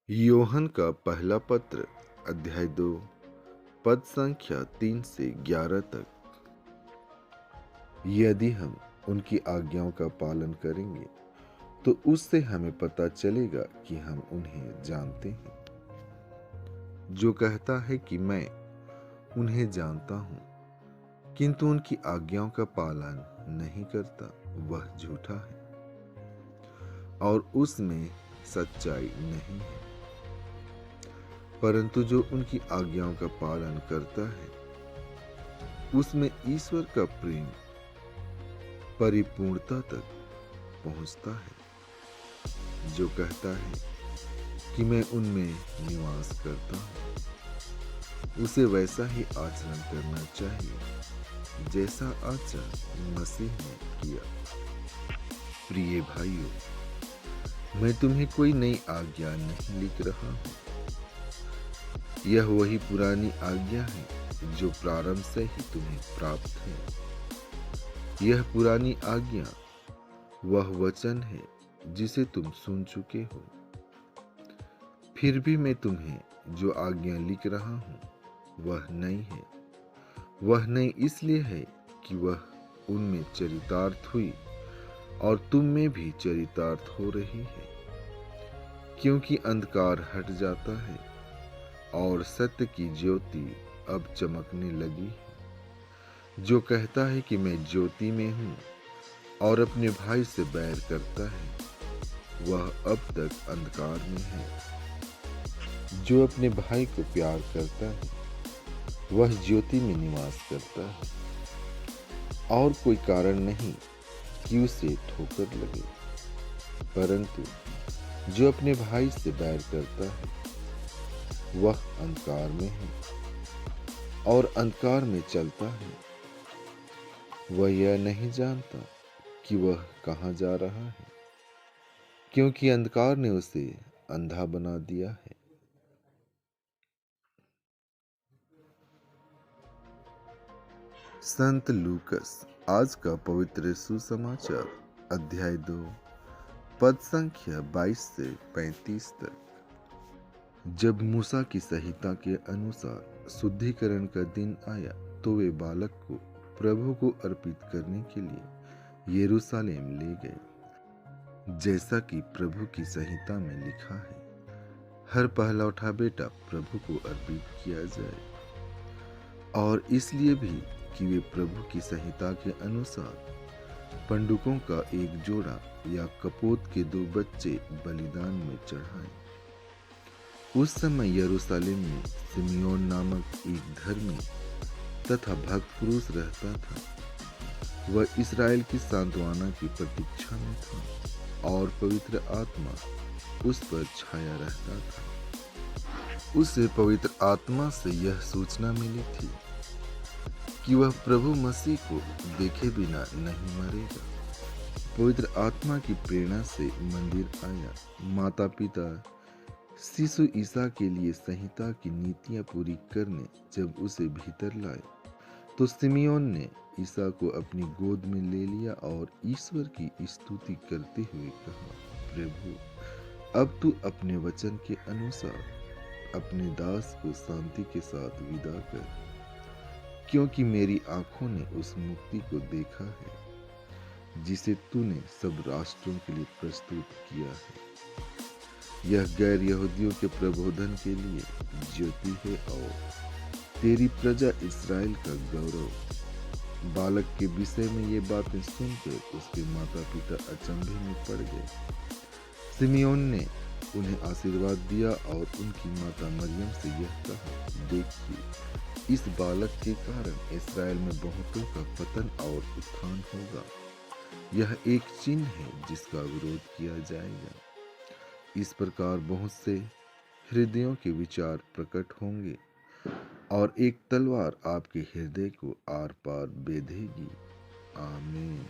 योहन का पहला पत्र अध्याय 2 पद संख्या 3 से 11 तक। यदि हम उनकी आज्ञाओं का पालन करेंगे तो उससे हमें पता चलेगा कि हम उन्हें जानते हैं। जो कहता है कि मैं उन्हें जानता हूं किंतु उनकी आज्ञाओं का पालन नहीं करता, वह झूठा है और उसमें सच्चाई नहीं है। परंतु जो उनकी आज्ञाओं का पालन करता है उसमें ईश्वर का प्रेम परिपूर्णता तक पहुंचता है। जो कहता है कि मैं उनमें निवास करता हूं, उसे वैसा ही आचरण करना चाहिए जैसा आचरण मसीह ने किया। प्रिय भाइयों, मैं तुम्हें कोई नई आज्ञा नहीं लिख रहा हूं, यह वही पुरानी आज्ञा है जो प्रारंभ से ही तुम्हें प्राप्त है। यह पुरानी आज्ञा वह वचन है जिसे तुम सुन चुके हो। फिर भी मैं तुम्हें जो आज्ञा लिख रहा हूं वह नई है। वह नई इसलिए है कि वह उनमें चरितार्थ हुई और तुम में भी चरितार्थ हो रही है, क्योंकि अंधकार हट जाता है और सत्य की ज्योति अब चमकने लगी है। जो कहता है कि मैं ज्योति में हूं और अपने भाई से बैर करता है, वह अब तक अंधकार में है। जो अपने भाई को प्यार करता है वह ज्योति में निवास करता है और कोई कारण नहीं कि उसे ठोकर लगे। परंतु जो अपने भाई से बैर करता है वह अंधकार में है और अंधकार में चलता है। वह यह नहीं जानता कि वह कहाँ जा रहा है, क्योंकि अंधकार ने उसे अंधा बना दिया है। संत लूकस आज का पवित्र सुसमाचार अध्याय 2 पद संख्या 22 से 35 तक। जब मूसा की संहिता के अनुसार शुद्धिकरण का दिन आया तो वे बालक को प्रभु को अर्पित करने के लिए यरूशलेम ले गए। जैसा कि प्रभु की संहिता में लिखा है, हर पहलौठा बेटा प्रभु को अर्पित किया जाए। और इसलिए भी कि वे प्रभु की संहिता के अनुसार पंडुकों का एक जोड़ा या कपोत के 2 बच्चे बलिदान में चढ़ाएं। उस समय यरूशलेम में सिमियोन नामक एक धर्मी तथा भक्त पुरुष रहता था। वह इस्राएल की सांत्वना की प्रतीक्षा में था और पवित्र आत्मा उस पर छाया रहता था। उसे पवित्र आत्मा से यह सूचना मिली थी कि वह प्रभु मसीह को देखे बिना नहीं मरेगा। पवित्र आत्मा की प्रेरणा से मंदिर आया। माता पिता शिशु ईसा के लिए संहिता की नीतियां पूरी करने जब उसे भीतर लाए तो सिमियोन ने ईसा को अपनी गोद में ले लिया और ईश्वर की स्तुति करते हुए कहा, प्रभु, अब तू अपने वचन के अनुसार अपने दास को शांति के साथ विदा कर, क्योंकि मेरी आंखों ने उस मुक्ति को देखा है जिसे तूने सब राष्ट्रों के लिए प्रस्तुत किया है। यह गैर यहूदियों के प्रबोधन के लिए ज्योति है और तेरी प्रजा इस्राएल का गौरव। बालक के विषय में ये बातें सुनकर उसके माता पिता अचंभे में पड़ गए। सिमियोन ने उन्हें आशीर्वाद दिया और उनकी माता मरियम से यह कहा, देखिए, इस बालक के कारण इस्राएल में बहुतों का पतन और उत्थान होगा। यह एक चिन्ह है जिसका विरोध किया जाएगा। इस प्रकार बहुत से हृदयों के विचार प्रकट होंगे और एक तलवार आपके हृदय को आर पार बेधेगी। आमीन।